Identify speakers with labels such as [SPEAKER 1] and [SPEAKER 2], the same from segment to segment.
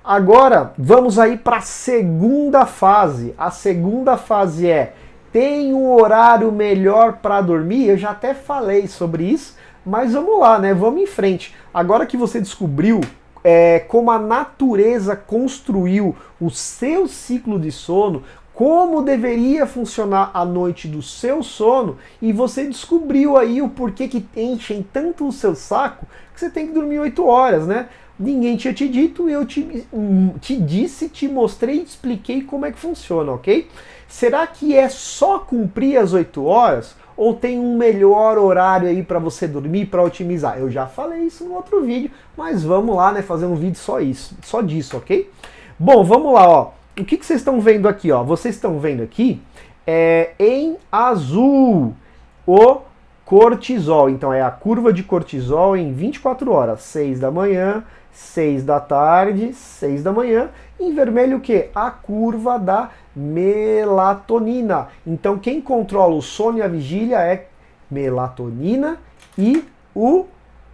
[SPEAKER 1] Agora, vamos aí para a segunda fase. A segunda fase é: tem um horário melhor para dormir? Eu já até falei sobre isso, mas vamos lá, né? Vamos em frente. Agora que você descobriu como a natureza construiu o seu ciclo de sono, como deveria funcionar a noite do seu sono, e você descobriu aí o porquê que enchem tanto o seu saco que você tem que dormir 8 horas, né? Ninguém tinha te dito, eu te disse, te mostrei, te expliquei como é que funciona, ok? Será que é só cumprir as 8 horas? Ou tem um melhor horário aí para você dormir, para otimizar? Eu já falei isso no outro vídeo, mas vamos lá, né, fazer um vídeo só disso, ok? Bom, vamos lá, ó. O que vocês estão vendo aqui, ó? Vocês estão vendo aqui em azul o cortisol. Então é a curva de cortisol em 24 horas, 6 da manhã, 6 da tarde, 6 da manhã. Em vermelho o quê? A curva da melatonina. Então quem controla o sono e a vigília é melatonina e o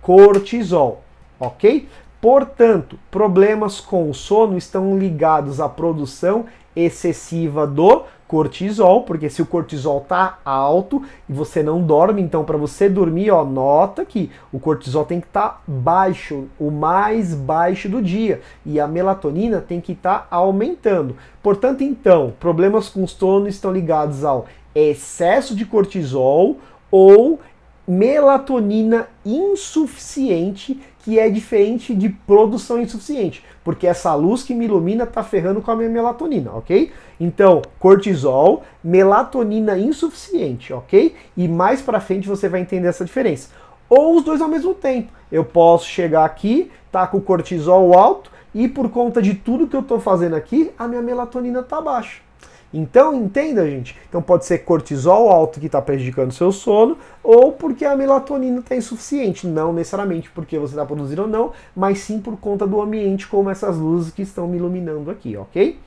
[SPEAKER 1] cortisol, ok? Portanto, problemas com o sono estão ligados à produção excessiva do cortisol, porque se o cortisol está alto e você não dorme, então para você dormir, ó, nota que o cortisol tem que estar baixo, o mais baixo do dia, e a melatonina tem que estar aumentando. Portanto, então, problemas com sono estão ligados ao excesso de cortisol ou melatonina insuficiente, que é diferente de produção insuficiente, porque essa luz que me ilumina está ferrando com a minha melatonina, ok? Então, cortisol, melatonina insuficiente, ok? E mais pra frente você vai entender essa diferença. Ou os dois ao mesmo tempo. Eu posso chegar aqui, tá com o cortisol alto, e por conta de tudo que eu estou fazendo aqui, a minha melatonina está baixa. Então, entenda, gente. Então pode ser cortisol alto que está prejudicando o seu sono, ou porque a melatonina está insuficiente. Não necessariamente porque você está produzindo ou não, mas sim por conta do ambiente, como essas luzes que estão me iluminando aqui, ok?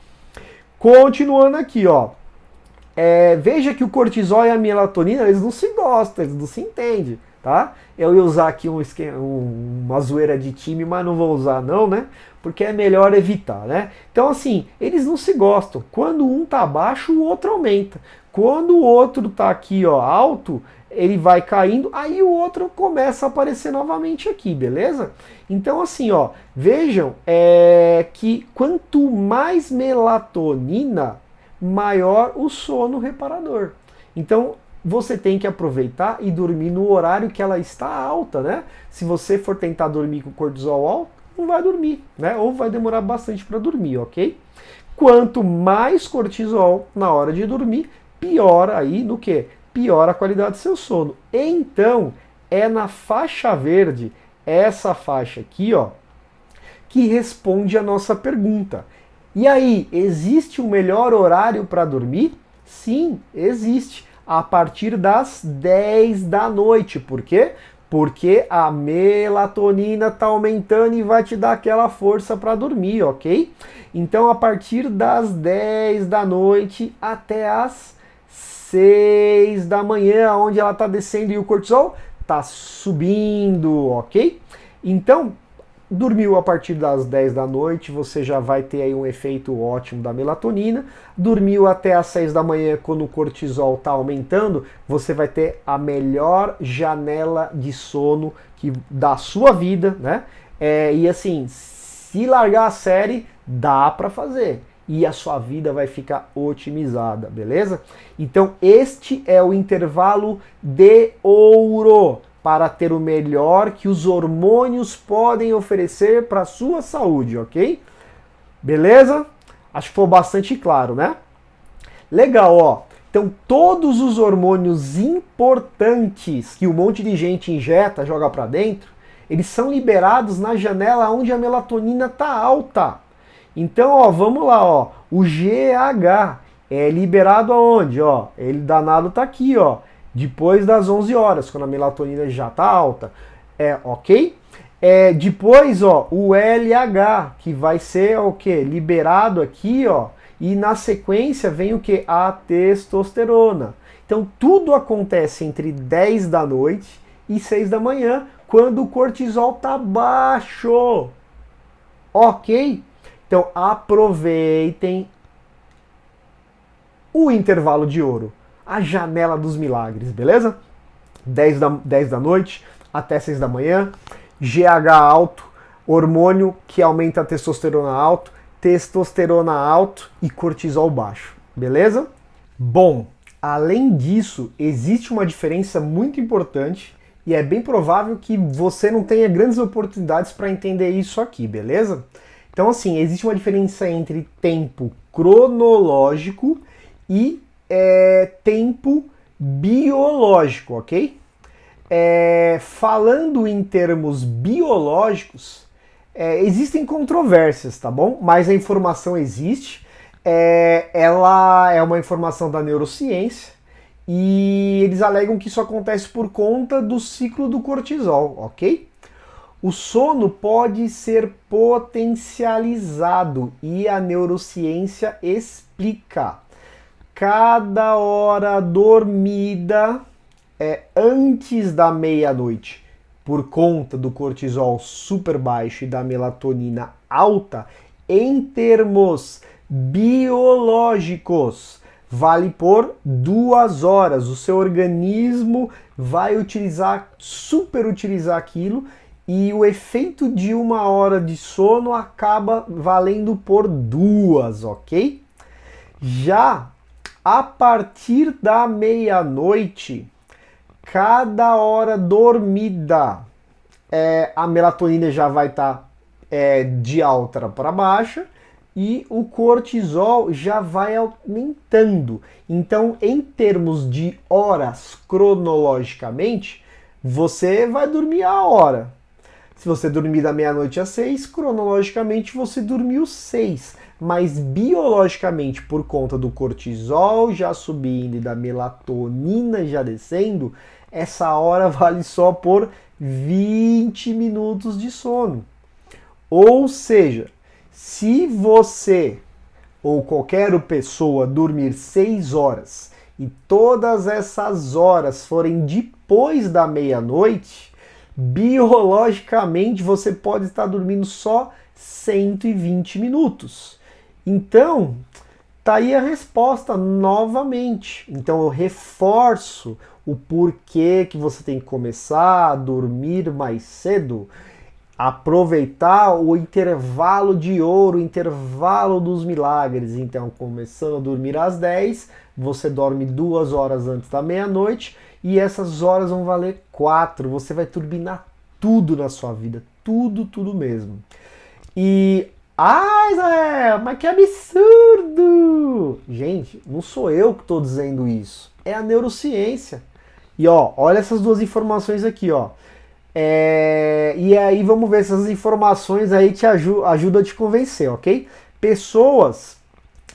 [SPEAKER 1] Continuando aqui, ó. Veja que o cortisol e a melatonina, eles não se gostam, eles não se entendem, tá? Eu ia usar aqui uma zoeira de time, mas não vou usar não, né? Porque é melhor evitar, né? Então, assim, eles não se gostam. Quando um tá baixo, o outro aumenta. Quando o outro tá aqui, ó, alto, ele vai caindo, aí o outro começa a aparecer novamente aqui, beleza? Então, assim, ó, vejam que quanto mais melatonina, maior o sono reparador. Então, você tem que aproveitar e dormir no horário que ela está alta, né? Se você for tentar dormir com cortisol alto, não vai dormir, né? Ou vai demorar bastante para dormir, ok? Quanto mais cortisol na hora de dormir, pior aí no que? Pior a qualidade do seu sono. Então, é na faixa verde, essa faixa aqui, ó, que responde a nossa pergunta. E aí, existe um melhor horário para dormir? Sim, existe. A partir das 10 da noite. Por quê? Porque a melatonina está aumentando e vai te dar aquela força para dormir, ok? Então, a partir das 10 da noite até as 6 da manhã, onde ela está descendo e o cortisol está subindo, ok? Então, dormiu a partir das 10 da noite, você já vai ter aí um efeito ótimo da melatonina. Dormiu até as 6 da manhã, quando o cortisol está aumentando, você vai ter a melhor janela de sono da sua vida, né? E assim, se largar a série, dá para fazer. E a sua vida vai ficar otimizada, beleza? Então este é o intervalo de ouro para ter o melhor que os hormônios podem oferecer para a sua saúde, ok? Beleza? Acho que foi bastante claro, né? Legal, ó. Então todos os hormônios importantes que um monte de gente injeta, joga para dentro, eles são liberados na janela onde a melatonina está alta. Então, ó, vamos lá, ó. O GH é liberado aonde, ó? Ele danado tá aqui, ó. Depois das 11 horas, quando a melatonina já está alta, ok? Depois, ó, o LH, que vai ser o que? Liberado aqui, ó, e na sequência vem o que? A testosterona. Então, tudo acontece entre 10 da noite e 6 da manhã, quando o cortisol está baixo, ok? Então aproveitem o intervalo de ouro, a janela dos milagres, beleza? 10 da noite até 6 da manhã, GH alto, hormônio que aumenta a testosterona alto e cortisol baixo, beleza? Bom, além disso, existe uma diferença muito importante e é bem provável que você não tenha grandes oportunidades para entender isso aqui, beleza? Então, assim, existe uma diferença entre tempo cronológico e tempo biológico, ok? Falando em termos biológicos, existem controvérsias, tá bom? Mas a informação existe. Ela é uma informação da neurociência e eles alegam que isso acontece por conta do ciclo do cortisol, ok? O sono pode ser potencializado e a neurociência explica. Cada hora dormida antes da meia-noite, por conta do cortisol super baixo e da melatonina alta, em termos biológicos, vale por 2 horas. O seu organismo vai superutilizar aquilo e o efeito de 1 hora de sono acaba valendo por 2, ok? Já a partir da meia-noite, cada hora dormida, a melatonina já vai estar de alta para baixa e o cortisol já vai aumentando. Então, em termos de horas cronologicamente, você vai dormir a hora. Se você dormir da meia-noite às 6, cronologicamente você dormiu 6. Mas biologicamente, por conta do cortisol já subindo e da melatonina já descendo, essa hora vale só por 20 minutos de sono. Ou seja, se você ou qualquer pessoa dormir 6 horas e todas essas horas forem depois da meia-noite, biologicamente você pode estar dormindo só 120 minutos. Então, tá aí a resposta novamente. Então eu reforço o porquê que você tem que começar a dormir mais cedo. Aproveitar o intervalo de ouro, o intervalo dos milagres. Então, começando a dormir às 10, você dorme 2 horas antes da meia-noite e essas horas vão valer 4. Você vai turbinar tudo na sua vida, tudo mesmo. E Israel, mas que absurdo! Gente, não sou eu que estou dizendo isso, é a neurociência. E olha essas duas informações aqui, ó. E aí vamos ver se essas informações aí te ajudam a te convencer, ok? Pessoas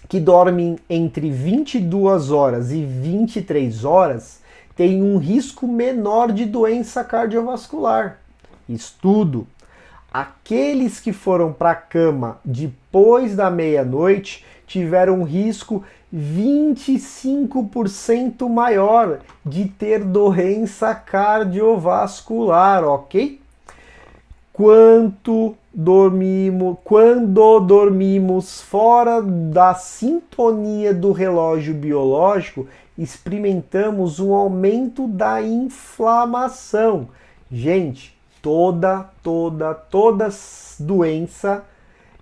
[SPEAKER 1] que dormem entre 22 horas e 23 horas têm um risco menor de doença cardiovascular. Estudo. Aqueles que foram para a cama depois da meia-noite tiveram um risco 25% maior de ter doença cardiovascular, ok? Quando dormimos fora da sintonia do relógio biológico, experimentamos um aumento da inflamação. Gente, toda doença,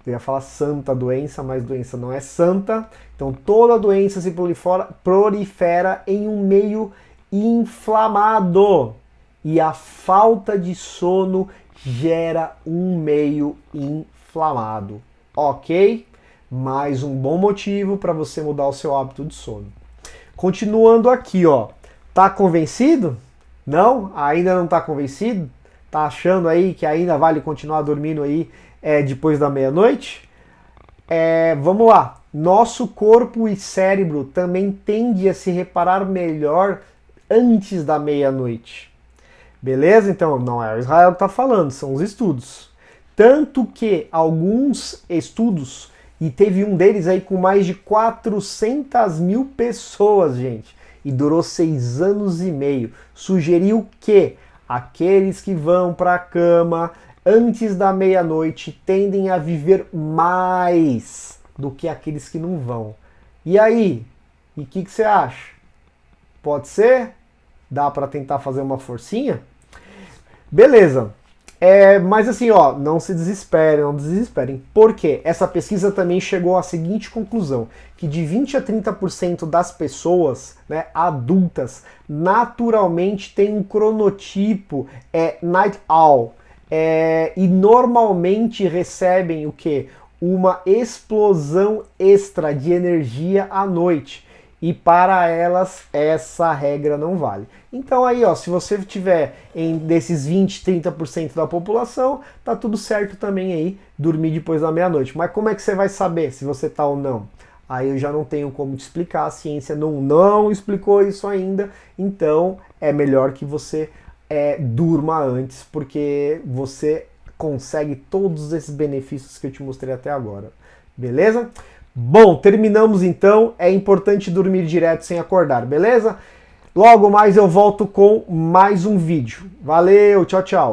[SPEAKER 1] eu ia falar santa doença, mas doença não é santa. Então toda doença se prolifera em um meio inflamado. E a falta de sono gera um meio inflamado. Ok? Mais um bom motivo para você mudar o seu hábito de sono. Continuando aqui, ó. Tá convencido? Não? Ainda não tá convencido? Tá achando aí que ainda vale continuar dormindo aí depois da meia-noite? Vamos lá. Nosso corpo e cérebro também tendem a se reparar melhor antes da meia-noite. Beleza? Então, não é o Israel que está falando, são os estudos. Tanto que alguns estudos, e teve um deles aí com mais de 400 mil pessoas, gente, e durou 6 anos e meio, sugeriu que aqueles que vão para a cama antes da meia-noite tendem a viver mais do que aqueles que não vão. E aí? E o que você acha? Pode ser? Dá para tentar fazer uma forcinha? Beleza. Mas assim, ó, não se desesperem, não desesperem. Por quê? Essa pesquisa também chegou à seguinte conclusão, que de 20 a 30% das pessoas, né, adultas, naturalmente tem um cronotipo night owl, e normalmente recebem o quê? Uma explosão extra de energia à noite. E para elas essa regra não vale. Então aí, ó, se você tiver desses 20, 30% da população, tá tudo certo também aí dormir depois da meia-noite. Mas como é que você vai saber se você tá ou não? Aí eu já não tenho como te explicar, a ciência não explicou isso ainda, então é melhor que você durma antes, porque você consegue todos esses benefícios que eu te mostrei até agora. Beleza? Bom, terminamos então. É importante dormir direto sem acordar, beleza? Logo mais eu volto com mais um vídeo. Valeu, tchau, tchau.